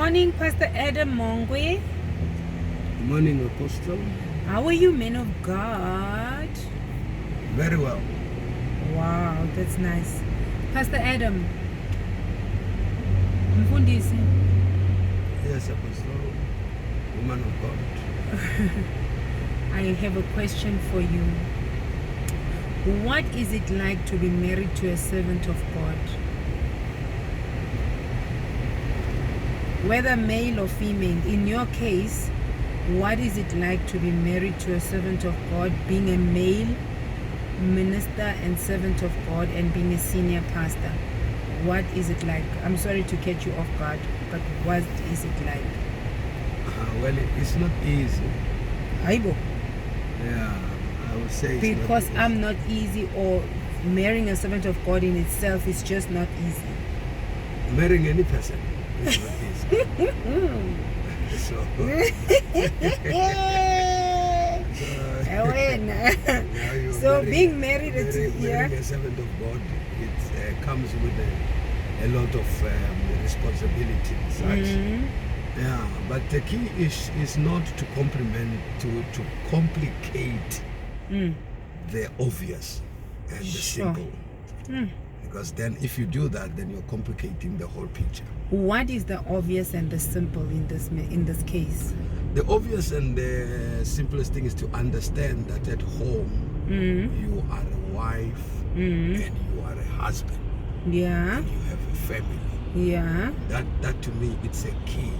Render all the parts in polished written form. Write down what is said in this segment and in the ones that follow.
morning, Pastor Adam Mongwe. Good morning, Apostle. How are you, men of God? Very well. Wow, that's nice. Pastor Adam, Mfundisi. Yes, Apostle. Woman of God. I have a question for you. What is it like to be married to a servant of God? Whether male or female, in your case, what is it like to be married to a servant of God, being a male minister and servant of God, and being a senior pastor? What is it like? I'm sorry to catch you off guard, but what is it like? Well, it's not easy. Aibo. Yeah, I would say it's Because not easy. I'm not easy, or marrying a servant of God in itself is just not easy. Marrying any person is not easy. So, so being married marrying a servant of God, it comes with a lot of responsibility and such. Yeah, but the key is not to to complicate the obvious and the simple. Because then if you do that, then you're complicating the whole picture. What is the obvious and the simple in this case? The obvious and the simplest thing is to understand that at home you are a wife and you are a husband. Yeah. And you have a family. Yeah. That to me, it's a key.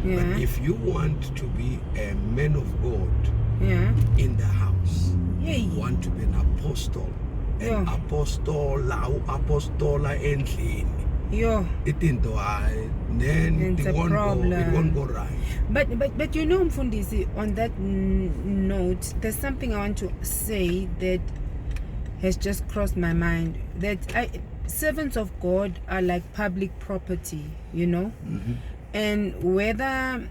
Yeah. But if you want to be a man of God in the house, you want to be an apostle, an apostola endlini. Then it won't go right. But you know, Mfundisi, on that note, there's something I want to say that has just crossed my mind. That servants of God are like public property, you know? And whether,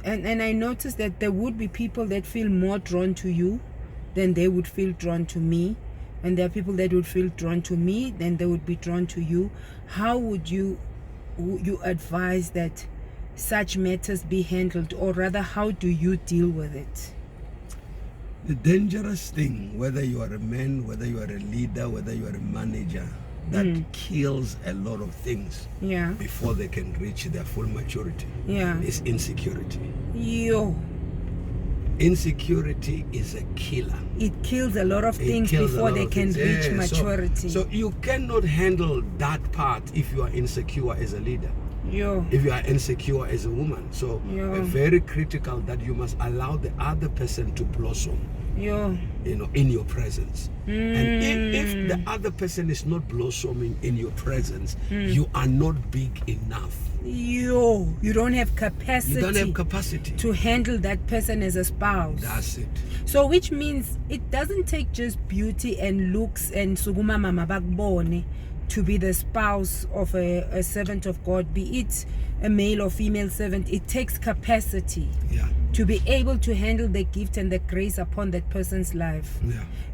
and I noticed that there would be people that feel more drawn to you than they would feel drawn to me. And there are people that would feel drawn to me, then they would be drawn to you. How would you advise that such matters be handled, or rather, how do you deal with it? The dangerous thing, whether you are a man, whether you are a leader, whether you are a manager, that kills a lot of things before they can reach their full maturity, is insecurity. Insecurity is a killer. It kills a lot of things before they can reach maturity. So you cannot handle that part if you are insecure as a leader. If you are insecure as a woman. So very critical that you must allow the other person to blossom. In your presence. And if the other person is not blossoming in your presence, you are not big enough. You don't have capacity. You don't have capacity to handle that person as a spouse. That's it. So which means it doesn't take just beauty and looks and suguma mama bakbone to be the spouse of a servant of God, be it a male or female servant. It takes capacity to be able to handle the gift and the grace upon that person's life.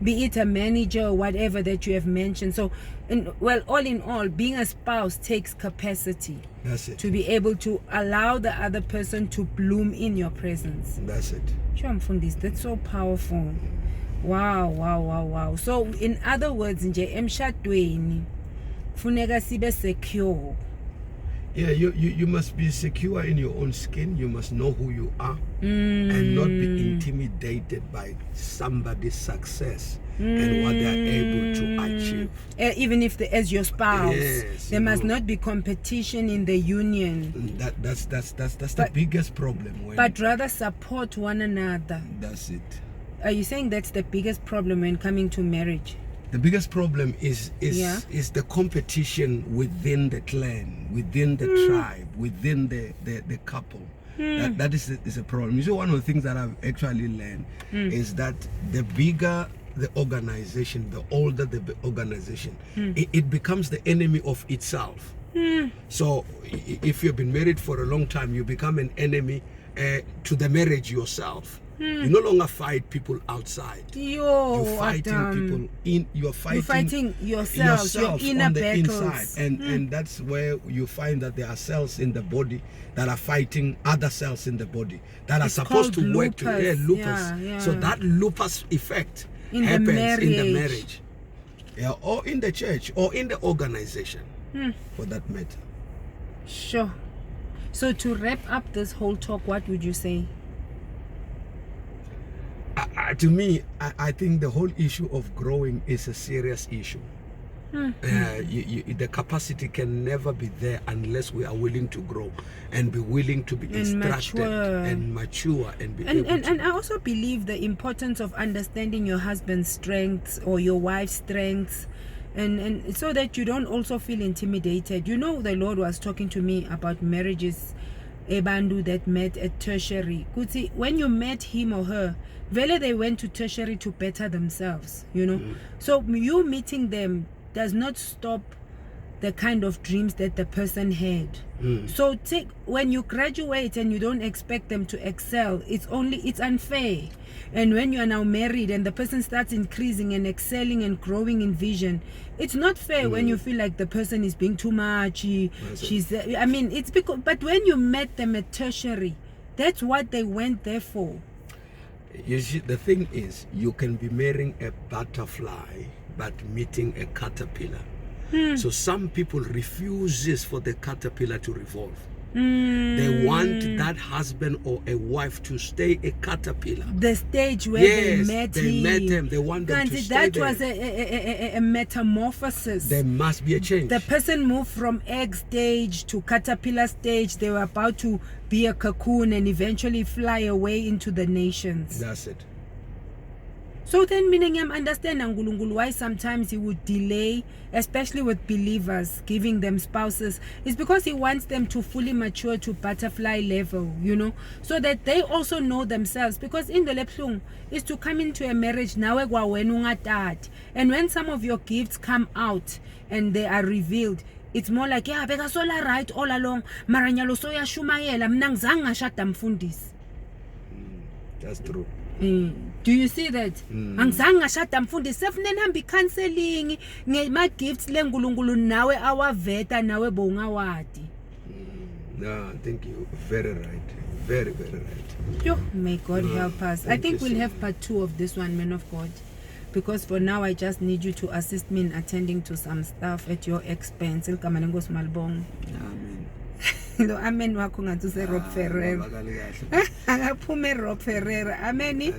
Be it a manager or whatever that you have mentioned. So, all in all, being a spouse takes capacity. That's it. To be able to allow the other person to bloom in your presence. That's it. That's so powerful. Wow. So, in other words, nje emshadweni funeka sibe secure. Yeah, you must be secure in your own skin. You must know who you are and not be intimidated by somebody's success and what they are able to achieve. Even if as your spouse, there must not be competition in the union. That's the biggest problem. But rather support one another. That's it. Are you saying that's the biggest problem when coming to marriage? The biggest problem is the competition within the clan, within the tribe, within the couple. That is a problem. You see, one of the things that I've actually learned is that the bigger the organization, the older the organization, it becomes the enemy of itself. So if you've been married for a long time, you become an enemy to the marriage yourself. You no longer fight people outside. You're fighting people in. You're fighting yourself your inner on the battles. inside, and that's where you find that there are cells in the body that are fighting other cells in the body that are supposed to work together. Lupus. So that lupus effect happens in the marriage, or in the church, or in the organization, for that matter. Sure. So to wrap up this whole talk, what would you say? To me, I think the whole issue of growing is a serious issue. The capacity can never be there unless we are willing to grow and be willing to be instructed and mature and be able to. And I also believe the importance of understanding your husband's strengths or your wife's strengths, and so that you don't also feel intimidated. You know, the Lord was talking to me about marriages, Ebandu that met at tertiary. Kuti, when you met him or her, vele they went to tertiary to better themselves, you know. So you meeting them does not stop the kind of dreams that the person had. So when you graduate and you don't expect them to excel, it's unfair. And when you are now married and the person starts increasing and excelling and growing in vision, it's not fair when you feel like the person is being too much. It's because, but when you met them at tertiary, that's what they went there for. You see, the thing is, you can be marrying a butterfly but meeting a caterpillar. So some people refuses for the caterpillar to revolve. They want that husband or a wife to stay a caterpillar. The stage where they met him. They want them to stay there. That was a metamorphosis. There must be a change. The person moved from egg stage to caterpillar stage. They were about to be a cocoon and eventually fly away into the nations. That's it. So then, meaning I'm understanding why sometimes he would delay, especially with believers, giving them spouses. It's because he wants them to fully mature to butterfly level, you know, so that they also know themselves. Because in the lephlung is to come into a marriage now, and when some of your gifts come out and they are revealed, it's more like, yeah, beka sola right all along. Maranyalo soya shumayela mnangzanga shata mfundis. That's true. Do you see that? Angizange ngashada mfundisi sefune nihambe counseling ngema gifts lenkulunkulu nawe awaveta nawe bongawadi. No, thank you. Very right. Very, very right. Yo, may God help us. I think we'll have part 2 of this one, man of God. Because for now, I just need you to assist me in attending to some stuff at your expense. Amen. Lo amen wakho ngathi use Rob Ferrer. Akaphume Rob Ferrer. Amen.